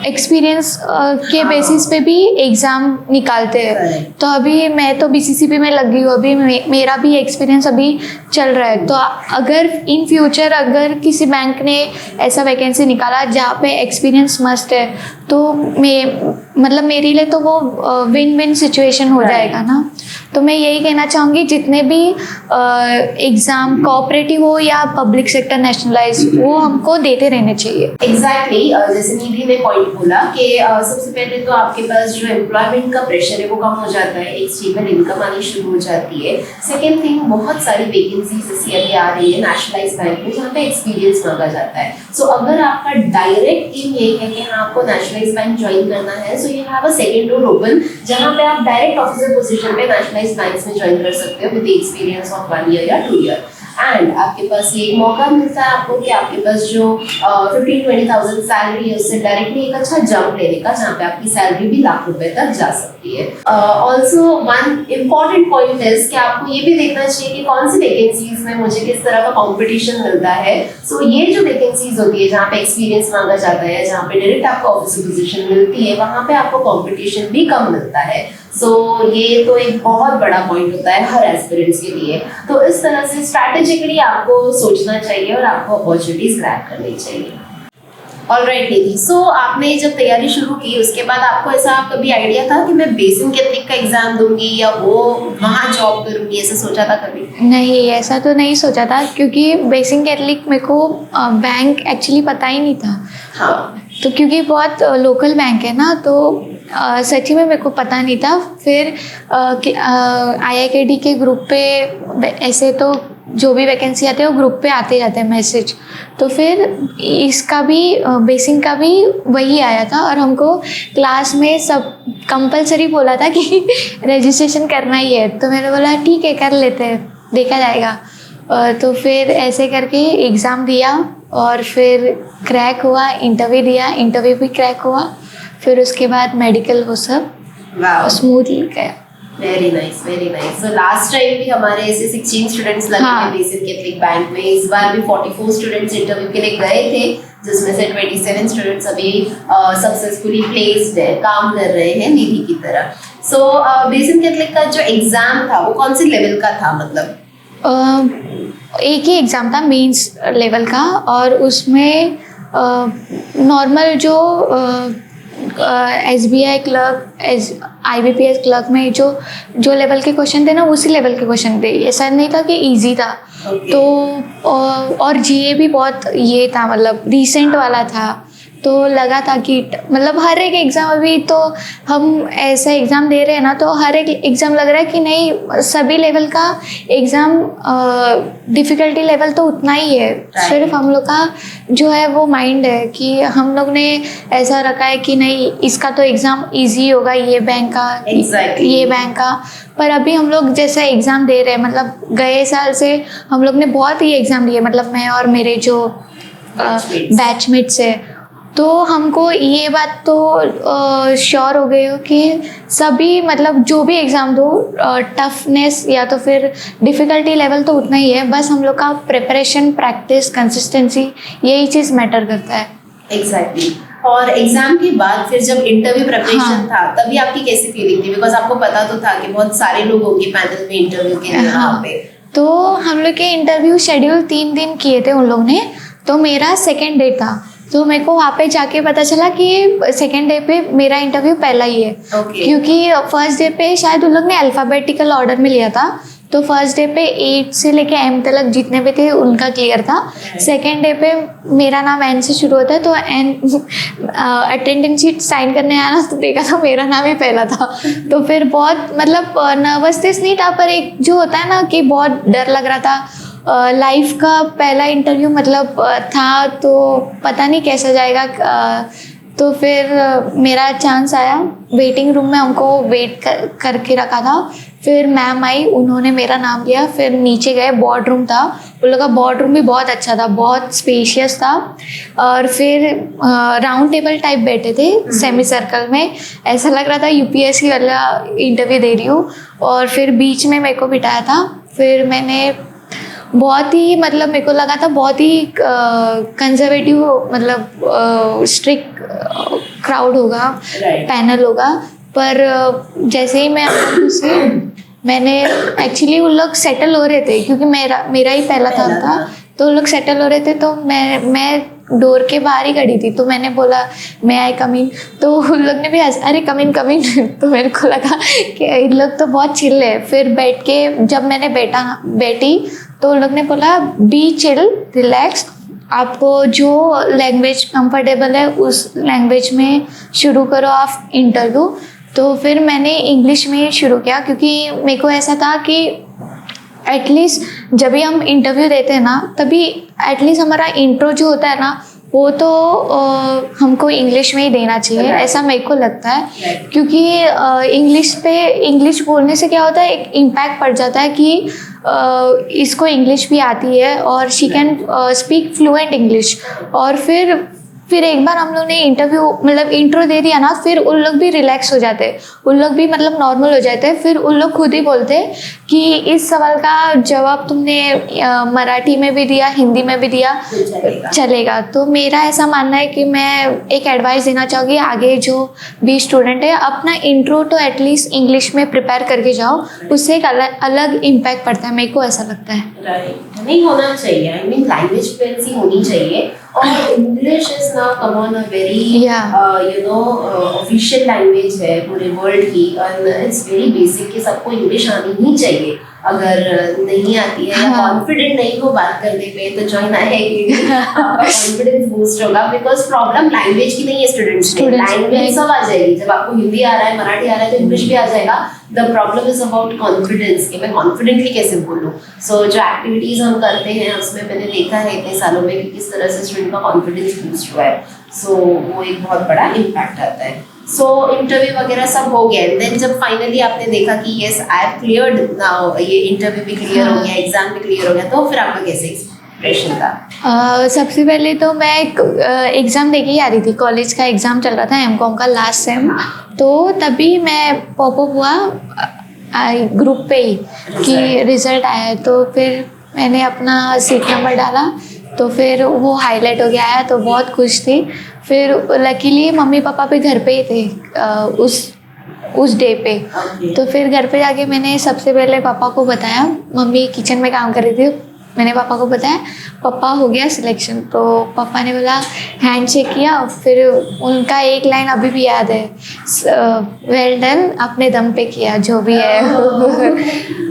एक्सपीरियंस के बेसिस पे भी एग्ज़ाम निकालते हैं। तो अभी मैं तो BCCB में लग गई हूँ, अभी मेरा भी एक्सपीरियंस अभी चल रहा है। तो अगर इन फ्यूचर अगर किसी बैंक ने ऐसा वैकेंसी निकाला जहाँ पे एक्सपीरियंस मस्ट है, तो मतलब मेरे लिए तो वो विन विन सिचुएशन हो जाएगा ना। तो मैं यही कहना चाहूँगी, जितने भी एग्ज़ाम कोऑपरेटिव हो या पब्लिक सेक्टर नेशनलाइज, वो हमको देते रहने चाहिए। एग्जैक्टली जैसे निधि ने पॉइंट बोला कि सबसे पहले तो आपके पास जो एम्प्लॉयमेंट का प्रेशर है वो कम हो जाता है, एक स्टेबल इनकम आनी शुरू हो जाती है। सेकेंड थिंग, बहुत सारी वैकेंसीज ऐसी अभी आ रही है नेशनलाइज बैंक में जहाँ पे एक्सपीरियंस मांगा जाता है। सो अगर आपका डायरेक्ट एम यही है कि हाँ आपको नेशनलाइज बैंक ज्वाइन करना है, so you have a second door open, जहाँ पे आप डायरेक्ट ऑफिसर पोजीशन पे नेशनलाइज बैंक में ज्वाइन कर सकते हो विद एक्सपीरियंस ऑफ 1 year या 2 year। एंड आपके पास ये एक मौका मिलता है आपको कि आपके पास जो 15-20,000 सैलरी है उससे डायरेक्टली एक अच्छा जंप लेने का, जहाँ पे आपकी सैलरी भी लाख रुपए तक जा सकती है। ऑल्सो वन इम्पॉर्टेंट पॉइंट है कि आपको ये भी देखना चाहिए कि कौन सी वैकेंसीज में मुझे किस तरह का कंपटीशन मिलता है। सो ये जो वैकेंसीज होती है जहाँ पे एक्सपीरियंस मांगा जाता है, जहाँ पे डायरेक्ट आपको ऑफिसर पोजीशन मिलती है, वहाँ पे आपको कंपटीशन भी कम मिलता है। सो ये तो एक बहुत बड़ा पॉइंट होता है हर एस्पिरेंट्स के लिए। तो इस तरह से स्ट्रैटेजिकली आपको सोचना चाहिए और आपको अपॉर्चुनिटीज ग्रैब करनी चाहिए। ऑलराइट निधि, सो आपने जब तैयारी शुरू की उसके बाद आपको ऐसा कभी आइडिया था कि मैं बेसिक कैथलिक का एग्जाम दूंगी या वो वहाँ जॉब करूंगी, ऐसा सोचा था कभी? नहीं, ऐसा तो नहीं सोचा था, क्योंकि बेसिक कैथलिक मेरे को बैंक एक्चुअली पता ही नहीं था। हाँ, तो क्योंकि बहुत लोकल बैंक है ना, तो सच्ची में मेरे को पता नहीं था। फिर IIKD के ग्रुप पे ऐसे तो जो भी वैकेंसी आते हैं वो ग्रुप पे आते जाते हैं मैसेज, तो फिर इसका भी बेसिक का भी वही आया था और हमको क्लास में सब कंपलसरी बोला था कि रजिस्ट्रेशन करना ही है। तो मैंने बोला ठीक है कर लेते हैं, देखा जाएगा। तो फिर ऐसे करके एग्ज़ाम दिया और फिर क्रैक हुआ, इंटरव्यू दिया, इंटरव्यू भी क्रैक हुआ, फिर उसके बाद मेडिकल वो सब स्मूथली गया। Very nice, very nice. So last time भी हमारे ऐसे 16 स्टूडेंट्स लगे हाँ। थे बेसिक कैथलिक बैंक में। इस बार भी 44 स्टूडेंट्स इंटरव्यू के लिए गए थे, जिसमें से 27 स्टूडेंट्स अभी सक्सेसफुली प्लेस्ड है, काम कर रहे हैं निधि की तरह। सो बेसिक कैथलिक का जो एग्जाम था वो कौन से लेवल का था? मतलब एक ही एग्ज़ाम था मेंस लेवल का, और उसमें नॉर्मल जो SBI क्लर्क, IBPS क्लर्क में जो लेवल के क्वेश्चन थे ना, उसी लेवल के क्वेश्चन थे। ऐसा नहीं था कि इजी था। Okay. तो और GA भी बहुत ये था, मतलब रिसेंट वाला था, तो लगा था कि मतलब हर एक एग्ज़ाम, अभी तो हम ऐसा एग्ज़ाम दे रहे हैं ना, तो हर एक एग्ज़ाम लग रहा है कि नहीं, सभी लेवल का एग्ज़ाम डिफ़िकल्टी लेवल तो उतना ही है। सिर्फ हम लोग का जो है वो माइंड है कि हम लोग ने ऐसा रखा है कि नहीं, इसका तो एग्ज़ाम इजी होगा, ये बैंक का, Exactly. ये बैंक का। पर अभी हम लोग जैसा एग्ज़ाम दे रहे हैं, मतलब गए साल से हम लोग ने बहुत ही एग्ज़ाम दिए, मतलब मैं और मेरे जो बैचमेट्स है, तो हमको ये बात तो श्योर हो गए हो कि सभी, मतलब जो भी एग्ज़ाम दो, टफनेस या तो फिर डिफ़िकल्टी लेवल तो उतना ही है, बस हम लोग का प्रिपरेशन, प्रैक्टिस, कंसिस्टेंसी, यही चीज़ मैटर करता है। एग्जैक्टली। और एग्जाम के बाद फिर जब इंटरव्यू प्रिपरेशन था, तभी आपकी कैसी फीलिंग थी? बिकॉज आपको पता तो था कि बहुत सारे लोग होंगे पैनल में इंटरव्यू के लिए वहाँ पे। तो हम लोग के इंटरव्यू शेड्यूल 3 दिन किए थे उन लोग ने, तो मेरा सेकेंड डे था। तो मेरे को वहाँ पे जाके पता चला कि सेकेंड डे पे मेरा इंटरव्यू पहला ही है। Okay. क्योंकि फर्स्ट डे पे शायद उन लोग ने अल्फ़ाबेटिकल ऑर्डर में लिया था, तो फर्स्ट डे पे 8 से लेके M तक जितने भी थे उनका क्लियर था। सेकेंड डे पे मेरा नाम N से शुरू होता है, तो N अटेंडेंस शीट साइन करने आया ना, तो देखा तो मेरा नाम ही पहला था। तो फिर बहुत, मतलब नर्वसनेस नहीं था, पर एक जो होता है ना कि बहुत डर लग रहा था। लाइफ का पहला इंटरव्यू मतलब था, तो पता नहीं कैसा जाएगा। तो फिर मेरा चांस आया, वेटिंग रूम में हमको वेट करके रखा था। फिर मैम आई, उन्होंने मेरा नाम लिया, फिर नीचे गए, बोर्ड रूम था, उन लोग का बोर्ड रूम भी बहुत अच्छा था, बहुत स्पेशियस था। और फिर राउंड टेबल टाइप बैठे थे सेमी सर्कल में, ऐसा लग रहा था UPSC वाला इंटरव्यू दे रही हूँ। और फिर बीच में मेरे को बिठाया था। फिर मैंने बहुत ही, मतलब मेरे को लगा था बहुत ही कंजर्वेटिव, मतलब स्ट्रिक्ट क्राउड होगा, पैनल होगा। पर जैसे ही मैं घुसी, मैंने एक्चुअली उन लोग सेटल हो रहे थे, क्योंकि मेरा ही पहला था, तो उन लोग सेटल हो रहे थे। तो मैं डोर के बाहर ही खड़ी थी, तो मैंने बोला मैं आई कम इन, तो उन लोग ने भी अरे कम इन तो मेरे को लगा कि इन लोग तो बहुत चिल है। फिर बैठ के जब मैंने बैठी तो उन लोग ने बोला बी चिल, रिलैक्स, आपको जो लैंग्वेज कंफर्टेबल है उस लैंग्वेज में शुरू करो आप इंटरव्यू। तो फिर मैंने इंग्लिश में शुरू किया, क्योंकि मेरे को ऐसा था कि एटलीस्ट जब भी हम इंटरव्यू देते हैं ना, तभी एटलीस्ट हमारा इंट्रो जो होता है ना, वो तो हमको इंग्लिश में ही देना चाहिए, ऐसा मेरे को लगता है। क्योंकि इंग्लिश बोलने से क्या होता है, एक इम्पैक्ट पड़ जाता है कि इसको इंग्लिश भी आती है और she can speak fluent English. और फिर एक बार हम लोग ने इंटरव्यू, मतलब इंट्रो दे दिया ना, फिर उन लोग भी रिलैक्स हो जाते, उन लोग भी मतलब नॉर्मल हो जाते। फिर उन लोग खुद ही बोलते कि इस सवाल का जवाब तुमने मराठी में भी दिया, हिंदी में भी दिया, चलेगा। तो मेरा ऐसा मानना है कि मैं एक एडवाइस देना चाहूँगी आगे जो भी स्टूडेंट है, अपना इंट्रो तो एटलीस्ट इंग्लिश में प्रिपेयर करके जाओ, उससे एक अलग इम्पैक्ट पड़ता है, मेरे को ऐसा लगता है। राइट, नहीं होना चाहिए, आई मीन लैंग्वेज फ्लुएंसी होनी चाहिए। और English is now come on a very official language है पूरे वर्ल्ड की, और इट्स वेरी बेसिक कि सबको इंग्लिश आनी ही चाहिए। अगर नहीं आती है, कॉन्फिडेंट नहीं हो बात करने पे, तो ज्वाइन आएगी, आपका कॉन्फिडेंस बूस्ट होगा। बिकॉज प्रॉब्लम लैंग्वेज की नहीं है स्टूडेंट्स की, लैंग्वेज सब आ जाएगी। जब आपको हिंदी आ रहा है, मराठी आ रहा है, तो इंग्लिश भी आ जाएगा। The problem is about confidence कि मैं कॉन्फिडेंटली कैसे बोलूँ। सो जो एक्टिविटीज हम करते हैं उसमें मैंने देखा है इतने सालों में कि किस तरह से स्टूडेंट का कॉन्फिडेंस बूस्ट हुआ है। सो वो एक बहुत बड़ा इम्पैक्ट आता है। सो इंटरव्यू वगैरह सब हो गया, देन जब फाइनली आपने देखा कि yes I have cleared now, ये इंटरव्यू भी क्लियर हो गया, एग्जाम भी क्लियर हो गया, तो फिर आपका कैसे एक्सप्रेशन था? सबसे पहले तो मैं एग्ज़ाम दे के ही आ रही थी, कॉलेज का एग्ज़ाम चल रहा था, M.Com का लास्ट सेम। तो तभी मैं पॉपअप हुआ ग्रुप पे ही कि रिज़ल्ट आया है। तो फिर मैंने अपना सीट नंबर डाला, तो फिर वो हाईलाइट हो गया है, तो बहुत खुश थी। फिर लकीली मम्मी पापा भी घर पे ही थे उस डे पे। तो फिर घर पे जाके मैंने सबसे पहले पापा को बताया, मम्मी किचन में काम कर रही थी, मैंने पापा को बताया पापा हो गया सिलेक्शन। तो पापा ने बोला, हैंड शेक किया, फिर उनका एक लाइन अभी भी याद है, वेल डन, अपने दम पे किया जो भी है।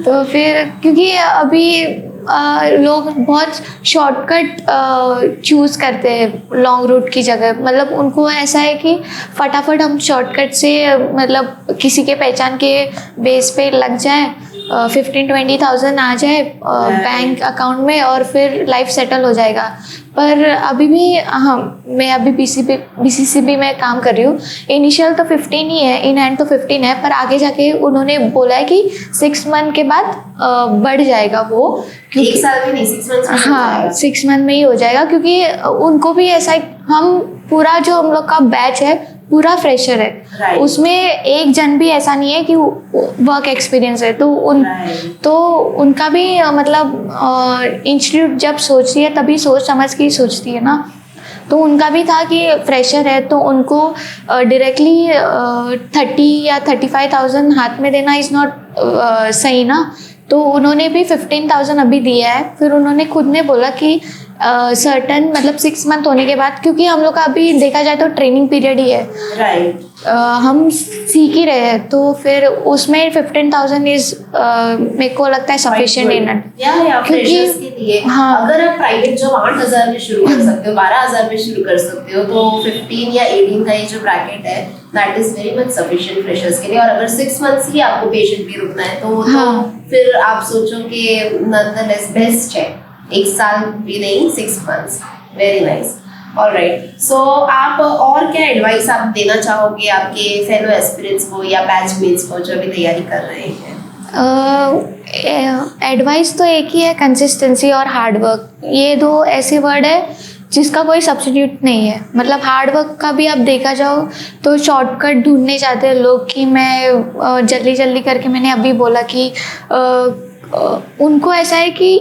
तो फिर क्योंकि अभी लोग बहुत शॉर्टकट चूज़ करते हैं लॉन्ग रूट की जगह, मतलब उनको ऐसा है कि फटाफट हम शॉर्टकट से मतलब किसी के पहचान के बेस पे लग जाए, 15-20,000 आ जाए बैंक अकाउंट में और फिर लाइफ सेटल हो जाएगा। पर अभी भी मैं अभी BCCB में काम कर रही हूँ। इनिशियल तो 15 ही है, इन हैंड तो 15 है, पर आगे जाके उन्होंने बोला है कि 6 मंथ के बाद बढ़ जाएगा वो, एक साल में नहीं, 6 मंथ्स में। हाँ, 6 मंथ में ही हो जाएगा, क्योंकि उनको भी ऐसा, हम पूरा जो हम लोग का बैच है पूरा फ्रेशर है। Right. उसमें एक जन भी ऐसा नहीं है कि वर्क एक्सपीरियंस है। तो उनका भी मतलब इंस्टीट्यूट जब सोचती है तभी सोच समझ के ही सोचती है ना। तो उनका भी था कि फ्रेशर है तो उनको डायरेक्टली 30 या 35,000 हाथ में देना इज़ नॉट सही ना। तो उन्होंने भी 15,000 अभी दिया है। फिर उन्होंने खुद ने बोला कि सर्टन मतलब 6 मंथ होने के बाद, क्योंकि हम लोग का अभी देखा जाए तो ट्रेनिंग पीरियड ही है, राइट, हम सीख ही रहे हैं, तो फिर उसमें 15,000 इज मेरे को लगता है सफिशिएंट इनफ। क्योंकि के लिए हाँ, अगर आप प्राइवेट जॉब 8,000 में शुरू कर सकते हो, 12,000 में शुरू कर सकते हो, तो 15 या 18 का ये जो ब्रैकेट है that is very much sufficient freshers के लिए। और अगर 6 मंथ्स ही आपको पेशेंट भी रुकना है तो फिर आप सोचो कि नॉनदलेस बेस्ट है, 1 साल भी नहीं, 6 months. Very nice, alright. So आप और क्या एडवाइस आप देना चाहोगे आपके फेलो एस्पिरेंट्स को या बैचमेट्स को जो भी तैयारी कर रहे हैं? एडवाइस तो एक ही है, कंसिस्टेंसी और हार्ड वर्क। ये दो ऐसे वर्ड है जिसका कोई सब्स्टिट्यूट नहीं है। मतलब हार्ड वर्क का भी आप देखा जाओ तो शॉर्टकट ढूंढने जाते हैं लोग कि मैं जल्दी जल्दी करके, मैंने अभी बोला कि उनको ऐसा है कि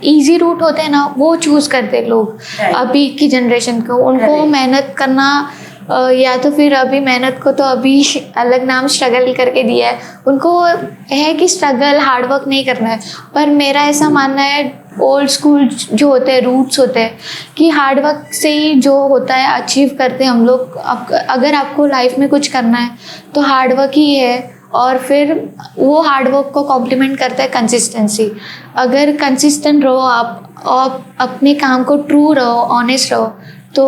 इजी रूट होते हैं ना वो चूज़ करते हैं लोग अभी की जनरेशन को। उनको मेहनत करना या तो फिर अभी मेहनत को तो अभी अलग नाम स्ट्रगल करके दिया है, उनको है कि स्ट्रगल हार्ड वर्क नहीं करना है। पर मेरा ऐसा मानना है, ओल्ड स्कूल जो होते हैं, रूट्स होते हैं कि हार्ड वर्क से ही जो होता है अचीव करते हैं हम लोग। अगर आपको लाइफ में कुछ करना है तो हार्ड वर्क ही है, और फिर वो हार्ड वर्क को कॉम्प्लीमेंट करता है कंसिस्टेंसी। अगर कंसिस्टेंट रहो आप अपने काम को ट्रू रहो, ऑनेस्ट रहो, तो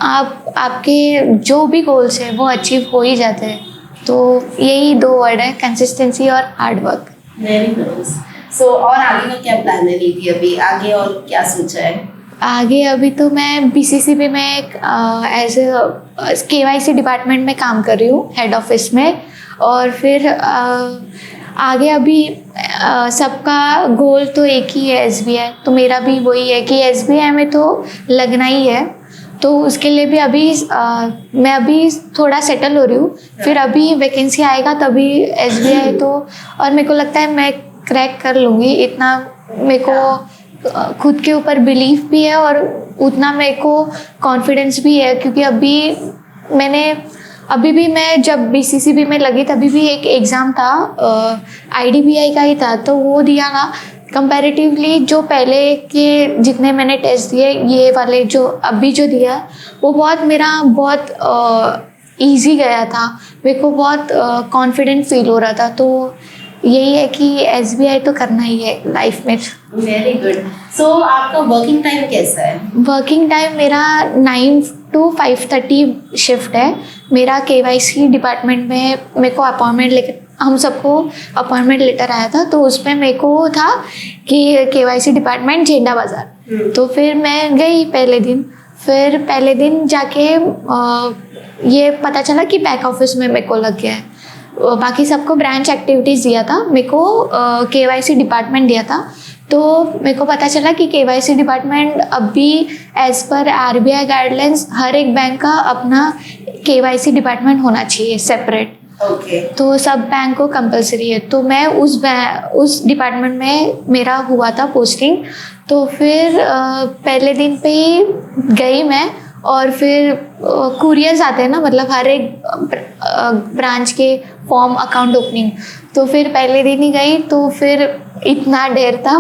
आपके जो भी गोल्स हैं वो अचीव हो ही जाते हैं। तो यही 2 वर्ड है, कंसिस्टेंसी और hard work. Very nice. So और आगे का क्या प्लान है नीति, अभी आगे और क्या सोचा है? आगे अभी तो मैं BCCB में एज KYC डिपार्टमेंट में काम कर रही हूँ, हेड ऑफिस में। और फिर आगे अभी सबका गोल तो एक ही है, SBI। तो मेरा भी वही है कि SBI में तो लगना ही है। तो उसके लिए भी अभी मैं अभी थोड़ा सेटल हो रही हूँ, फिर अभी वैकेंसी आएगा तभी SBI तो, और मेरे को लगता है मैं क्रैक कर लूँगी। इतना मेरे को खुद के ऊपर बिलीफ भी है और उतना मेरे को कॉन्फिडेंस भी है, क्योंकि अभी भी मैं जब BCCB में लगी तभी भी एक एग्ज़ाम था, IDBI का ही था, तो वो दिया ना। कंपैरेटिवली जो पहले के जितने मैंने टेस्ट दिए, ये वाले जो अभी जो दिया वो बहुत इजी गया था, मेरे को बहुत कॉन्फिडेंट फील हो रहा था। तो यही है कि SBI तो करना ही है लाइफ में। Very good. सो आपका वर्किंग टाइम कैसा है? वर्किंग टाइम मेरा 9 to 5:30 शिफ्ट है। मेरा KYC डिपार्टमेंट में मेरे को अपॉइंटमेंट लेकर, हम सबको अपॉइंटमेंट लेटर आया था, तो उसमें मेरे को था कि KYC डिपार्टमेंट झेंडा बाज़ार। तो फिर मैं गई पहले दिन जाके ये पता चला कि बैक ऑफिस में मेरे को लग गया है। बाकी सबको ब्रांच एक्टिविटीज़ दिया था, मेरे को KYC डिपार्टमेंट दिया था। तो मेरे को पता चला कि KYC डिपार्टमेंट अभी एज़ पर RBI गाइडलाइंस हर एक बैंक का अपना KYC डिपार्टमेंट होना चाहिए सेपरेट। ओके तो सब बैंक को कंपलसरी है। तो मैं उस डिपार्टमेंट में मेरा हुआ था पोस्टिंग। तो फिर पहले दिन पे ही गई मैं, और फिर कुरियर्स आते हैं ना, मतलब हर एक ब्रांच के फॉर्म अकाउंट ओपनिंग। तो फिर पहले दिन ही गई, तो फिर इतना डर था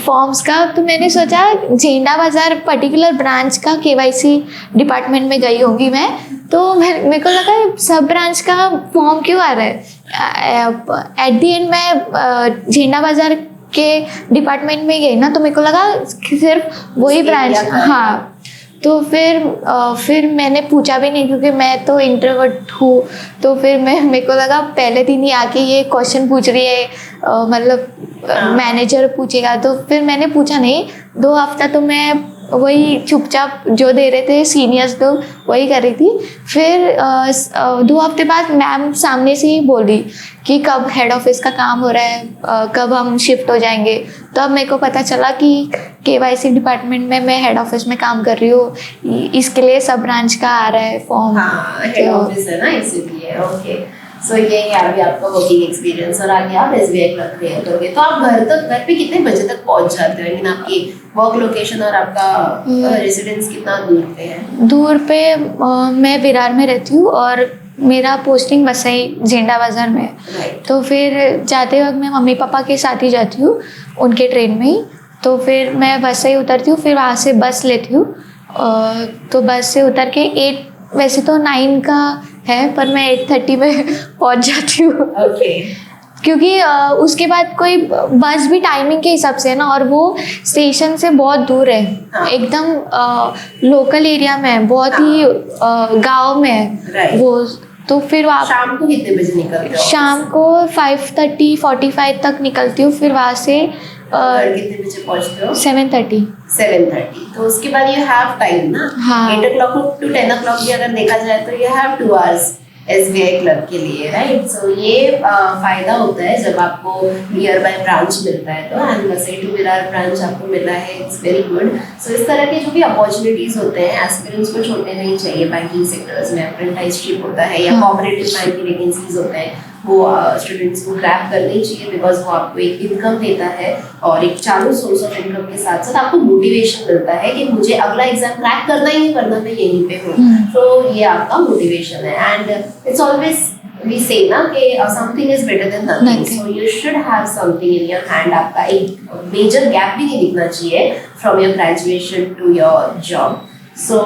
फॉर्म्स का। तो मैंने सोचा झेंडा बाज़ार पर्टिकुलर ब्रांच का KYC डिपार्टमेंट में गई होंगी मैं। तो मेरे को लगा सब ब्रांच का फॉर्म क्यों आ रहा है। एट दी एंड मैं झेंडा बाज़ार के डिपार्टमेंट में गई ना, तो मेरे को लगा सिर्फ वही ब्रांच। हाँ, तो फिर मैंने पूछा भी नहीं, क्योंकि मैं तो इंट्रोवर्ट हूँ। तो फिर मेरे को लगा पहले दिन ही आके ये क्वेश्चन पूछ रही है, मतलब मैनेजर पूछेगा। तो फिर मैंने पूछा नहीं। 2 हफ्ता तो मैं वही चुपचाप जो दे रहे थे सीनियर्स लोग वही कर रही थी। फिर 2 हफ्ते बाद मैम सामने से ही बोल रही कि कब हेड ऑफिस का काम हो रहा है, कब हम शिफ्ट हो जाएंगे। तो अब मेरे को पता चला कि KYC डिपार्टमेंट में मैं हेड ऑफिस में काम कर रही हूँ। इसके लिए सब ब्रांच का आ रहा है फॉर्म। हाँ, हेड ऑफिस है ना, इसीलिए। ओके, सो ये है अभी आपका वर्किंग एक्सपीरियंस, और आगे आप SBI क्लर्क क्लियर करोगे। तो आप घर पे कितने बजे तक पहुंच जाते हो? आई मीन आपकी वर्क लोकेशन और आपका रेजिडेंस कितना दूर पे है? दूर पे मैं विरार में रहती हूँ, और मेरा पोस्टिंग वसई झेंडा बाज़ार में है। तो फिर जाते वक्त मैं मम्मी पापा के साथ ही जाती हूँ, उनके ट्रेन में ही। तो फिर मैं वसई उतरती हूँ, फिर वहाँ से बस लेती हूँ। तो बस से उतर के 8, वैसे तो 9 का है, पर मैं 8:30 में पहुँच जाती हूँ। ओके, क्योंकि उसके बाद कोई बस भी टाइमिंग के हिसाब से है ना, और वो स्टेशन से बहुत दूर है। हाँ। एकदम लोकल एरिया में है, बहुत ही गांव में है राइट। वो। तो फिर आप शाम को कितने बजे निकलते हो? शाम को 5:30 45 तक निकलती हूँ। फिर वहाँ से घर कितने बजे पहुंचते हो? 7:30। 7:30। तो उसके बाद यू हैव टाइम ना। हाँ। 8 o'clock to 10 o'clock भी अगर देखा जाए तो you have 2 hours SBI club के लिए, राइट। सो ये फायदा होता है जब आपको नियर बाय ब्रांच मिलता है। तो and Vasai to Virar branch आपको मिला है, इट्स वेरी गुड। सो इस तरह के जो भी अपॉर्चुनिटीज होते हैं एस्पिरेंट्स को छोड़ने नहीं चाहिए। बैंकिंग सेक्टर्स में अप्रेंटिसशिप होता है या कॉपरेटिव बैंक की वैकेंसीज होते हैं, वो स्टूडेंट्स को ग्रैब करनी चाहिए, बिकॉज वो आपको एक इनकम देता है, और एक चालू सोर्स ऑफ इनकम के साथ साथ आपको मोटिवेशन मिलता है कि मुझे अगला एग्जाम क्रैक करना ही है, वरना मैं यहीं पे हूँ। तो ये आपका मोटिवेशन है। And it's always we say ना कि something is better than nothing, so you should have something in your hand. आपका एक मेजर गैप भी नहीं दिखना चाहिए from your graduation to your job. So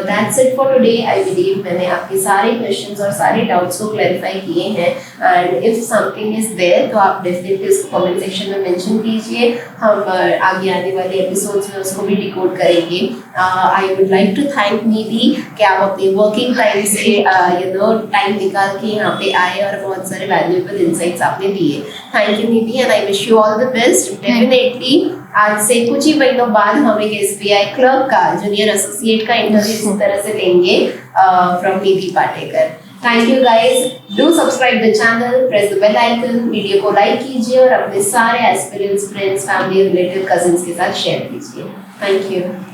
that's it for today. I believe मैंने आपके सारे questions और सारे doubts को clarify किए हैं, and if something is there तो आप definitely उसको comment section में mention कीजिए। हम आगे आने वाले episodes में उसको भी decode करेंगे। I would like to thank निधि कि आप अपने working time से time निकाल के यहाँ पे आए और बहुत सारे valuable insights आपने दिए। Thank you Nidhi, and I wish you all the best. Definitely आज से कुछ ही महीनों बाद हम एक SBI क्लर्क का जूनियर एसोसिएट का इंटरव्यू इस तरह से लेंगे from Nidhi Patekar. Thank you guys, do subscribe the channel, press the bell icon, video को लाइक कीजिए और अपने सारे aspirants, friends, family, relative, cousins के साथ शेयर कीजिए। Thank you.